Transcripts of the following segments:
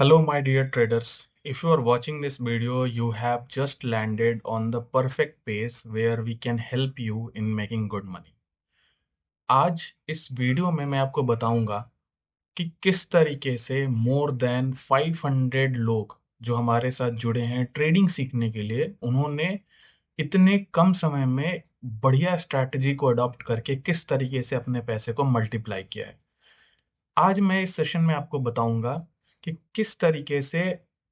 Hello, my dear traders. If you are watching this video, you have just landed on the perfect page where we can help you in making good money. आज इस video में मैं आपको बताऊंगा कि किस तरीके से मोर देन 500 लोग जो हमारे साथ जुड़े हैं ट्रेडिंग सीखने के लिए, उन्होंने इतने कम समय में बढ़िया स्ट्रैटेजी को अडॉप्ट करके किस तरीके से अपने पैसे को मल्टीप्लाई किया है। आज मैं इस सेशन में आपको बताऊंगा कि किस तरीके से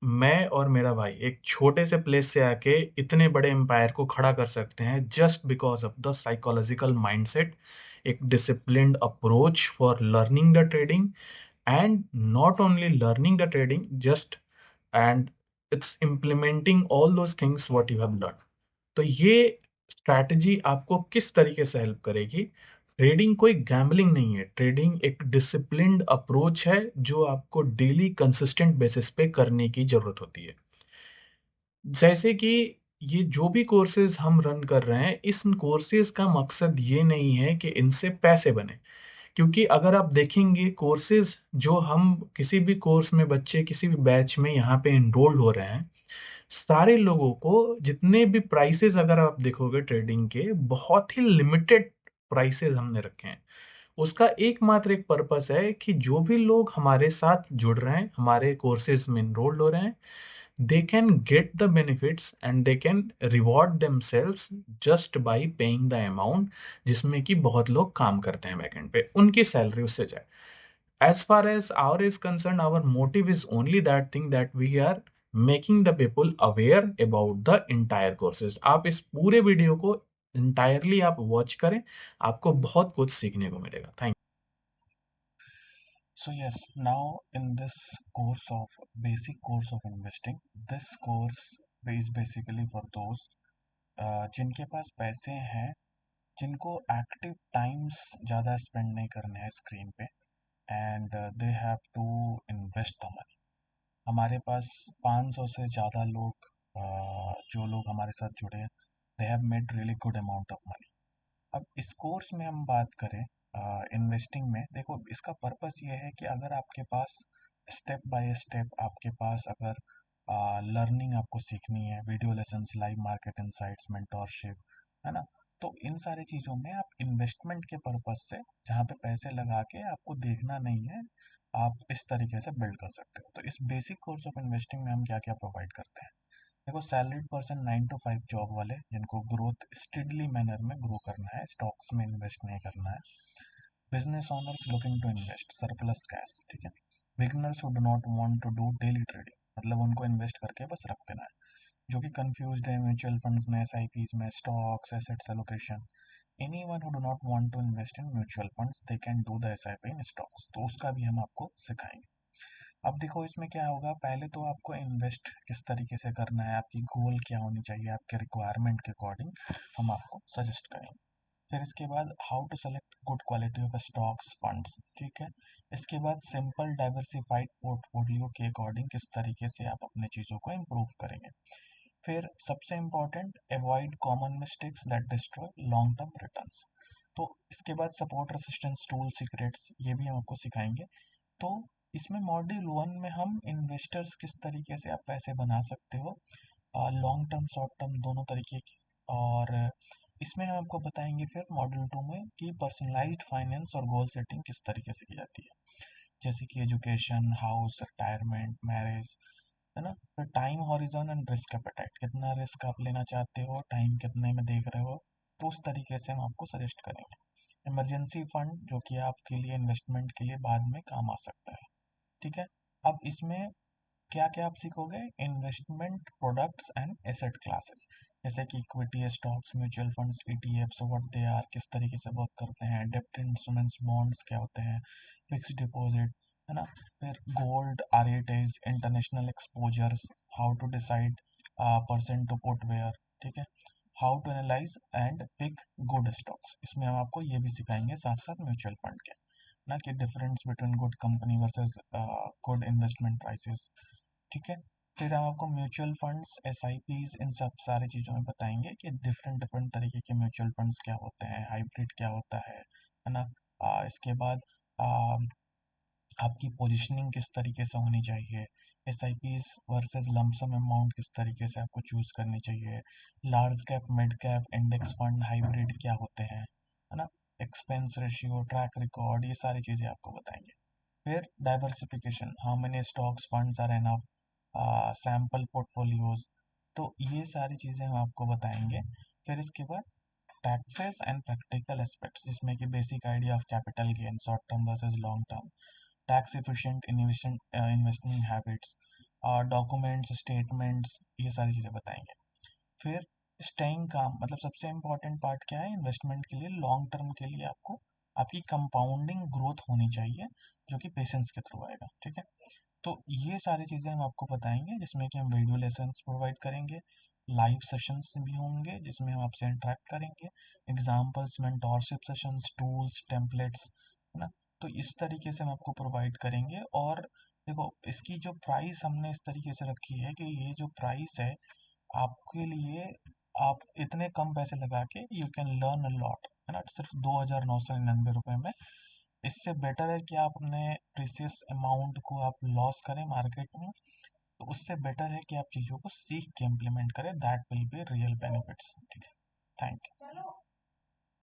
मैं और मेरा भाई एक छोटे से प्लेस से आके इतने बड़े एम्पायर को खड़ा कर सकते हैं just because of the psychological mindset, एक disciplined approach for learning the trading and not only learning the trading just and its implementing all those things what you have learn. तो ये स्ट्रैटेजी आपको किस तरीके से हेल्प करेगी। Trading कोई gambling नहीं है, ट्रेडिंग एक डिसिप्लिन्ड अप्रोच है जो आपको डेली कंसिस्टेंट बेसिस पे करने की जरूरत होती है। जैसे कि ये जो भी कोर्सेज हम रन कर रहे हैं, इस कोर्सेज का मकसद ये नहीं है कि इनसे पैसे बने, क्योंकि अगर आप देखेंगे कोर्सेज जो हम किसी भी कोर्स में बच्चे किसी भी बैच में यहाँ पे इनरोल्ड हो रहे हैं, सारे लोगों को जितने भी प्राइसेस अगर आप देखोगे ट्रेडिंग के, बहुत ही लिमिटेड प्राइसेस हमने रखे हैं। उसका एकमात्र एक पर्पस है कि जो भी लोग हमारे साथ जुड़ रहे हैं, हमारे कोर्सेज में इनरोल्ड हो रहे हैं, they can get the benefits and they can reward themselves just by paying the amount जिसमें कि बहुत लोग काम करते हैं बैकएंड पे, उनकी सैलरी उससे जाए। As far as our is concerned, our motive is only that thing that we are making the people aware about the entire courses। आप इस पूरे वीडियो को entirely आप वॉच करें, आपको बहुत कुछ सीखने को मिलेगा। Thank So yes, now in this course of basic course of investing, this course is basically for those जिनके पास पैसे हैं, जिनको एक्टिव टाइम्स ज़्यादा स्पेंड नहीं करने हैं स्क्रीन पे and they have to invest the money. हमारे पास 500 से ज़्यादा लोग जो लोग हमारे साथ जुड़े हैं, they have made really good amount of money. अब इस कोर्स में हम बात करें इन्वेस्टिंग में, देखो इसका पर्पस ये है कि अगर आपके पास स्टेप बाय स्टेप आपके पास अगर लर्निंग आपको सीखनी है, video lessons, live market insights, mentorship, है ना, तो इन सारी चीज़ों में आप इन्वेस्टमेंट के पर्पस से जहाँ पे पैसे लगा के आपको देखना नहीं है, आप इस तरीके से बिल्ड कर सकते हो। तो इस बेसिक कोर्स ऑफ इन्वेस्टिंग में हम क्या क्या प्रोवाइड करते हैं। देखो, सैलरीड पर्सन 9 to 5 जॉब वाले जिनको ग्रोथ स्टेडली मैनर में ग्रो करना है, स्टॉक्स में इन्वेस्ट नहीं करना है। Business owners looking to invest surplus cash, ठीक है। Beginners who do not want to do daily trading, मतलब उनको इन्वेस्ट करके बस रख देना है, जो कि कंफ्यूज्ड है म्यूचुअल फंड्स में, एसआईपीज में, stocks, assets allocation. Anyone who do not want to invest in mutual funds, they can do the SIP in stocks, तो उसका भी हम आपको सिखाएंगे। अब देखो इसमें क्या होगा, पहले तो आपको इन्वेस्ट किस तरीके से करना है, आपकी गोल क्या होनी चाहिए, आपके रिक्वायरमेंट के अकॉर्डिंग हम आपको सजेस्ट करेंगे। फिर इसके बाद how to select good quality of stocks funds, ठीक है। इसके बाद सिंपल डाइवर्सिफाइड पोर्टफोलियो के अकॉर्डिंग किस तरीके से आप अपने चीज़ों को इम्प्रूव करेंगे। फिर सबसे important, avoid common mistakes that destroy long term returns. तो इसके बाद सपोर्ट रेसिस्टेंस टूल सीक्रेट्स, ये भी हम आपको सिखाएंगे। तो इसमें मॉड्यूल 1 में हम इन्वेस्टर्स किस तरीके से आप पैसे बना सकते हो, लॉन्ग टर्म शॉर्ट टर्म दोनों तरीके की। और इसमें हम आपको बताएंगे फिर मॉड्यूल 2 में कि पर्सनलाइज्ड फाइनेंस और गोल सेटिंग किस तरीके से की जाती है, जैसे कि एजुकेशन, हाउस, रिटायरमेंट, मैरिज, है ना। फिर time horizon and risk appetite, कितना रिस्क आप लेना चाहते हो, टाइम कितने में देख रहे हो, तो उस तरीके से हम आपको सजेस्ट करेंगे। इमरजेंसी फंड जो कि आपके लिए इन्वेस्टमेंट के लिए बाद में काम आ सकता है, ठीक है। अब इसमें क्या क्या आप सीखोगे, investment products and asset classes, जैसे कि equity, stocks, mutual funds, ETFs, what they are, किस तरीके से वर्क करते हैं, डेब्ट इंस्ट्रूमेंट्स, बॉन्ड्स क्या होते हैं, फिक्स डिपॉजिट, है ना। फिर gold, REITs, international exposures, how to decide percent to put where, ठीक है। How to analyse and pick good stocks, इसमें हम आपको ये भी सिखाएंगे साथ साथ म्यूचुअल फंड के, ना कि difference between good company versus good investment prices, ठीक है। फिर हम आपको mutual funds, S I Ps, इन सब सारी चीज़ों में बताएंगे कि डिफरेंट डिफरेंट तरीके के म्यूचुअल फंड्स क्या होते हैं, हाइब्रिड क्या होता है ना। इसके बाद आ, आपकी पोजीशनिंग किस तरीके से होनी चाहिए, S I Ps versus lump sum amount किस तरीके से आपको चूज करनी चाहिए, large cap, mid cap, index fund, hybrid क्या होते हैं, है ना, एक्सपेंस रेशियो, ट्रैक रिकॉर्ड, ये सारी चीज़ें आपको बताएंगे। फिर diversification, how many stocks, funds are enough, sample portfolios, तो ये सारी चीज़ें हम आपको बताएंगे। फिर इसके बाद टैक्सेस एंड प्रैक्टिकल एस्पेक्ट्स, जिसमें कि basic idea of capital gain, short term versus long term, tax efficient investment habits, documents, statements, ये सारी चीज़ें बताएंगे। फिर स्टेइंग काम, मतलब सबसे इम्पोर्टेंट पार्ट क्या है इन्वेस्टमेंट के लिए, लॉन्ग टर्म के लिए आपको आपकी कंपाउंडिंग ग्रोथ होनी चाहिए, जो कि पेशेंस के थ्रू आएगा, ठीक है। तो ये सारी चीज़ें हम आपको बताएंगे, जिसमें कि हम वीडियो लेसन्स प्रोवाइड करेंगे, लाइव सेशंस भी होंगे जिसमें हम आपसे इंटरेक्ट करेंगे, examples, mentorship sessions, tools, templates, है ना। तो इस तरीके से हम आपको प्रोवाइड करेंगे। और देखो, इसकी जो प्राइस हमने इस तरीके से रखी है कि ये जो प्राइस है आपके लिए, आप इतने कम पैसे लगा के you can learn a lot, है ना, सिर्फ 2,999 रुपये में। इससे बेटर है कि आप अपने प्रीसियस अमाउंट को आप लॉस करें मार्केट में, तो उससे बेटर है कि आप चीज़ों को सीख के इम्प्लीमेंट करें, that will be real benefits, ठीक है। Thank you.